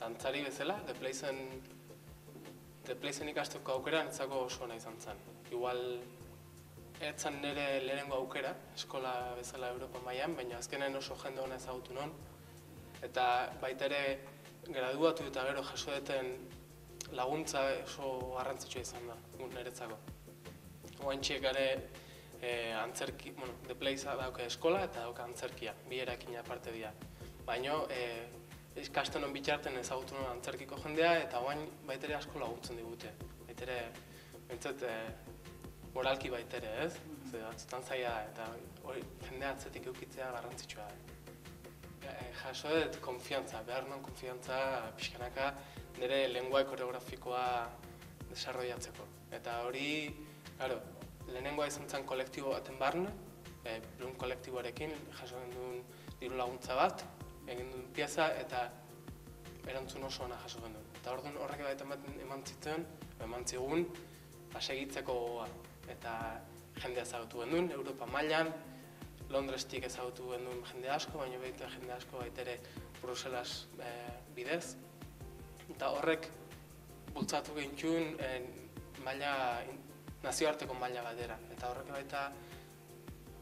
dantzari bezala, The Placen ikasteko aukera netzako oso ona izan zen. Igual, ez zen nire lehenengo aukera, eskola bezala Europa mailan, baina azkenen oso jende ona ezagutu non. Eta baita ere, graduatu eta gero jaso duten laguntza oso garrantzitsua izan da, niretzako. Oantxe gare antzerki, The Place dauka eskola eta dauka antzerkia, bi erakin aparte dira. Baina, ikastenon bitartean ezagutu non antzerkiko jendea eta oain baitere asko laguntzen digute. Baitere, bentsat, moralki baitere, ez? Batzutan zaila eta jendea atzetik eukitzea garrantzitsua. Jaso dut konfiantza, behar non konfiantza pixkanaka nire lengua koreografikoa desarrollatzeko. Eta hori, lehenengoa izan zen kolektibo baten barne, Bloom kolektiboarekin jaso duen diru laguntza bat, egin duen pieza eta erantzun oso ona jaso duen. Eta orduan horrek eman zigun, segitzeko gogoa. Eta jende ezagutu genduen, Europa mailan, Londrestik ezagutu genduen jende asko, baina baita jende asko baitere Bruselas bidez. Eta horrek bultzatu gintxun nazioarteko maila batera. Eta horrek baita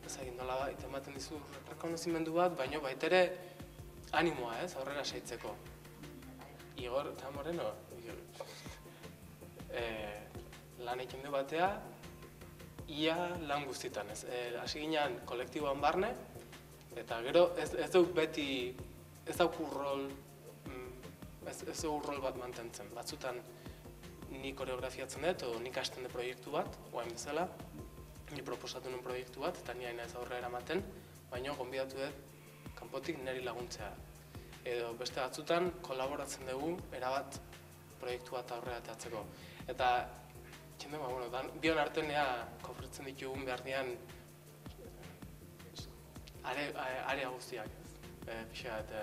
ezagin nola baita ematen dizu rekonozimendu bat, baina baitere animoa, ez, aurrera saitzeko. Igor eta Moreno lan egin du batea, ia lan guztietan, ez. Hasi ginen kolektiboan barne, eta gero ez duk beti, ez duk rol bat mantentzen. Batzutan ni koreografiatzen dut, edo nik hasten dut proiektu bat, oain bezala, ni proposatu nuen proiektu bat, eta ni haina ez aurrera eramaten, baina gonbidatu dut kanpotik niri laguntzea. Edo beste batzutan kolaboratzen dugu erabat proiektu bat aurrera atatzeko. Eta bion artean konferitzen ditugun behar dian area guztiak, pixat,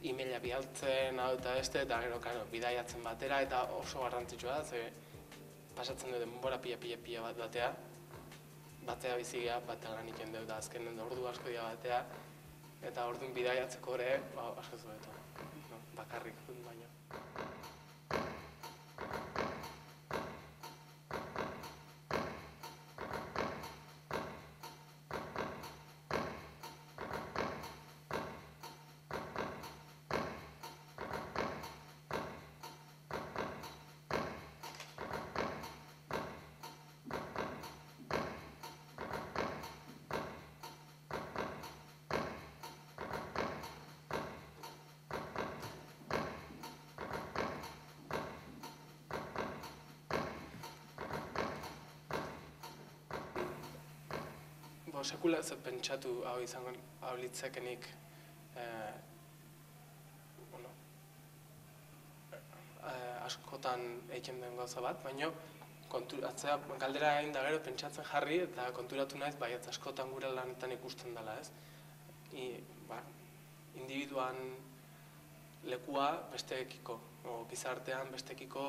e-maila bialtzen, hau eta beste, eta gero, bidaiatzen batera, eta oso garrantzitsua da, ze pasatzen du denbora pila bat batea, batea bizigia, batea lan egiten dut, azkenen ordu asko dira batea, eta orduan bidaiatzeko ere, asko zuetu, bakarrik dut baino. Sekula ez pentsatu hau izango litzakenik askotan egiten den gauza bat, baina galdera egin da gero pentsatzen jarri eta konturatu naiz baietz askotan gure lanetan ikusten dela, ez? Individuan lekua besteekiko, gizartean besteekiko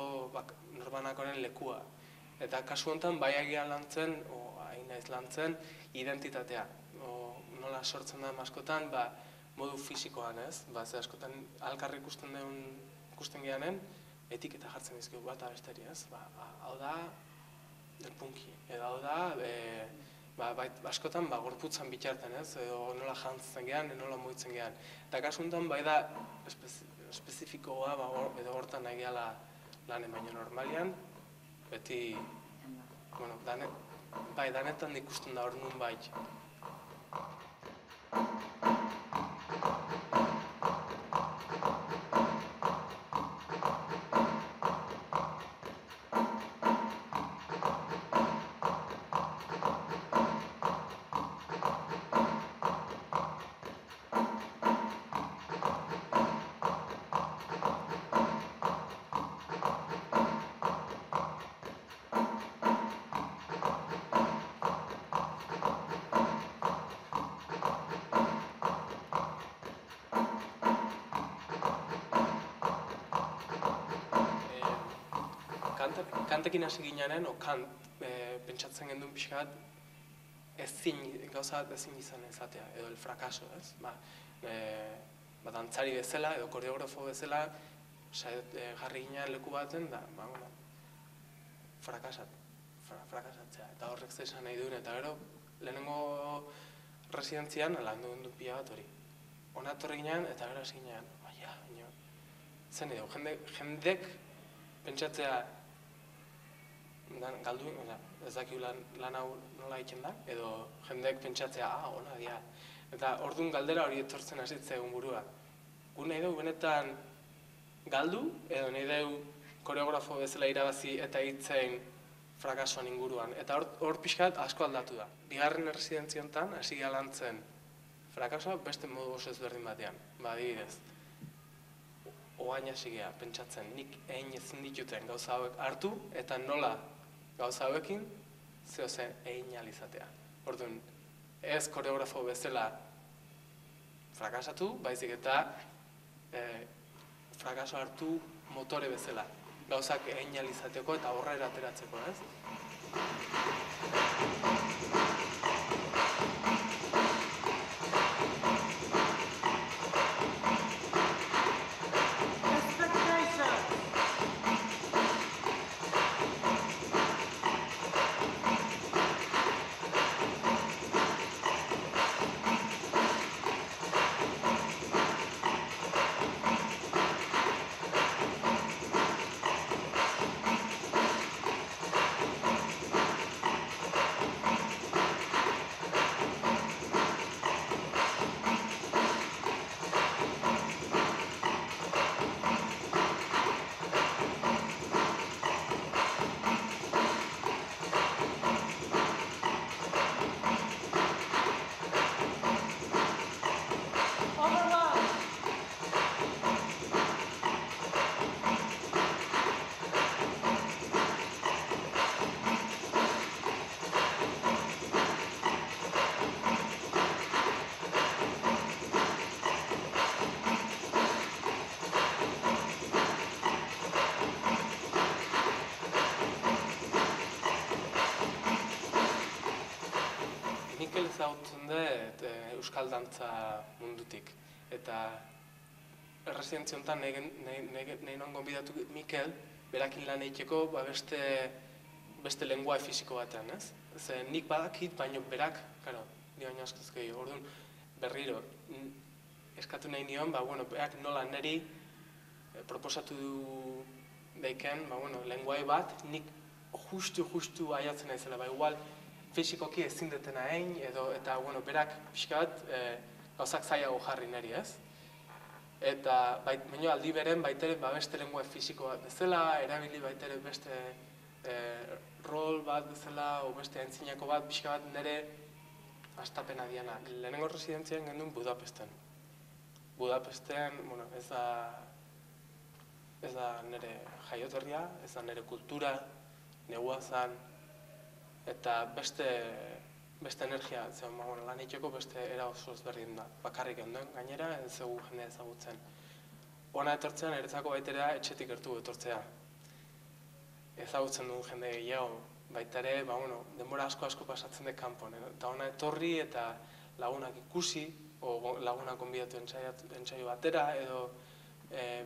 norbanakoren lekua. Eta kasu honetan bai agian lantzen, naiz lantzen, identitatea. Nola sortzen da askotan, modu fisikoan, ez? Ze askotan alkarri ikusten geanen, etiketa jartzen dizkigu bat abesteri, ez? Hau da, del punki. Edo hau da, askotan gorputzan bitarten, ez? Edo nola jantzen gean, nola mugitzen gean. Eta kasu honetan, bai da, espezifikoa, edo hortan nahi gehala lanen baino normalian, beti, danetan ikusten da hor nun bai. Kantekin hasi ginean, pentsatzen genduen pixkat gauza ezin izan ezatea, edo el frakaso, ez? dantzari bezala edo koreografo bezala jarri ginen leku baten da, frakasatzea. Eta horrek zesan nahi duen, eta gero, lehenengo residentzian landu dut pila bat hori. Hona etorri ginen, eta gero hasi ginen, zen edo, jendek pentsatzea galdu, ez dakiu lan hau nola egiten da, edo jendek pentsatzea, ona dia. Eta orduan galdera hori etortzen hasitzea egun burua. Gu nahi dugu benetan galdu, edo nahi dugu koreografo bezala irabazi eta hitzein frakasoan inguruan. Eta hor pixkat asko aldatu da. Bigarren erresidentziontan hasi galantzen frakasoa beste modu oso ezberdin batean. Adibidez, oain hasi gea, pentsatzen, nik egin ezin dituten gauza hauek hartu, eta nola gauza hauekin zeo zen egin alizatea. Orduan, ez koreografo bezala frakasatu, baizik eta frakaso hartu motore bezala. Gauzak egin alizateko eta horrela ateratzeko, ez? Ezagutzen dut euskal dantza mundutik. Eta erresidentzia honetan nahi non gonbidatu Mikel, berakin lan egiteko beste lenguae fisiko batean, ez? Nik badakit, baina berak, ni baino askoz gehiago. Orduan, berriro, eskatu nahi nion, berak nola niri proposatu daiken, lenguae bat, nik justu aiatzen naizela, igual, fisikoki ezin detena egin, eta berak pixka bat gauzak zailago jarri niri, ez? Eta baino aldi beren baitere beste lenguae fisiko bat bezala, erabili baitere beste rol bat bezala, o beste aintzinako bat, pixka bat nire astapena dianak. Lehenengo residentzian gendun Budapesten. Budapesten, ez da nire jaioterria, ez da nire kultura, negua zan, eta beste energia, lan egiteko beste era oso ezberdin da. Bakarrik genduen gainera, ez zegu jende ezagutzen. Hona etortzean, eretzako baitera etxetik gertu etortzea. Ezagutzen duen jende gehiago, baita ere, denbora asko pasatzen dut kanpon. Eta hona etorri eta lagunak ikusi, o lagunak gonbidatu entsaio batera, edo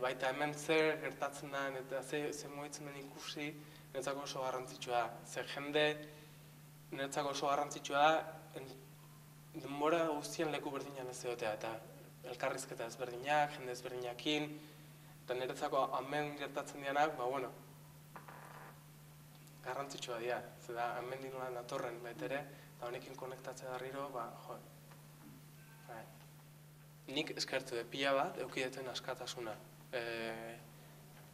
baita hemen zer gertatzen den eta zer mugitzen den ikusi, niretzako oso garrantzitsua. Zer jende niretzako oso garrantzitsua da denbora guztien leku berdinean ez egotea, eta elkarrizketa ezberdinak, jende ezberdinakin, eta niretzako hemen gertatzen dianak, garrantzitsua dira. Zeda, hemen dinolan datorren baitere, eta honekin konektatzea darriro, nik eskertu pila bat, eukideten askatasuna.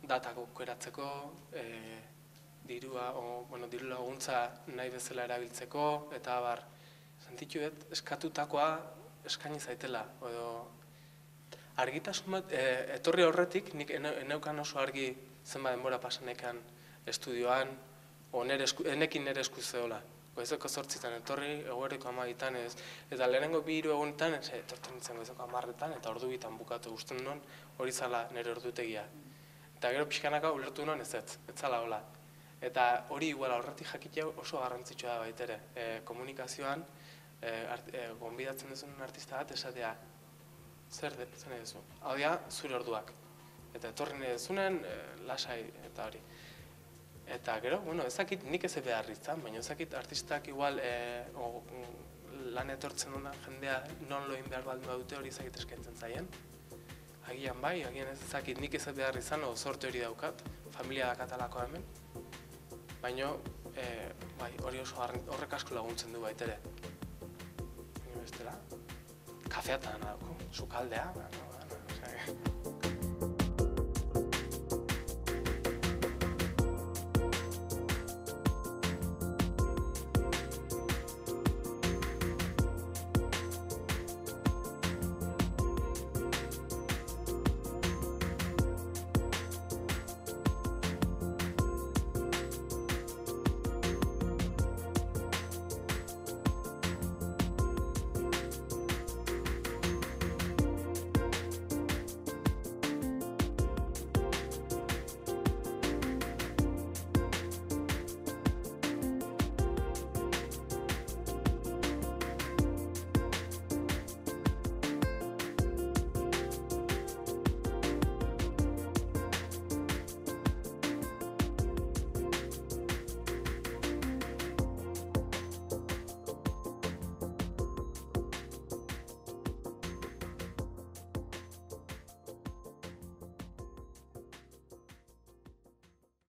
Datak aukeratzeko, diru laguntza nahi bezala erabiltzeko, eta sentitu dut eskatutakoa eskaini zaitela. Argitasun bat, etorri horretik, nik eneukan oso argi zenba denbora pasanekan estudioan, enekin nire eskuz zehola. Goizeko 8 etorri, eguerdiko 12 ez. Eta lehenengo 2 egunetan, etortzen nintzen goizeko 10 eta ordu bitan bukatu guztien nuen, hori zala nire ordutegia. Eta gero pixkanaka ulertu nuen ez zala hola. Eta hori iguala horretik jakitea oso garrantzitsua da baitere. Komunikazioan, gonbidatzen duzun artista bat esatea, zer nahi duzu. Hau dira, zure orduak. Eta etorri nahi duzunen, lasai eta hori. Eta gero, bueno, ezakit nik ez behar izan, baina ezakit artistak igual lan etortzen duna jendea non loin behar baldin badute hori ezakit eskaintzen zaien. Agian bai, agian ez ezakit nik ez behar izan, zorte hori daukat, familia dakatalako hemen. Baina, bai, hori oso horrek asko laguntzen du baitere. Baina bestela, kafeatan dauko, sukaldea,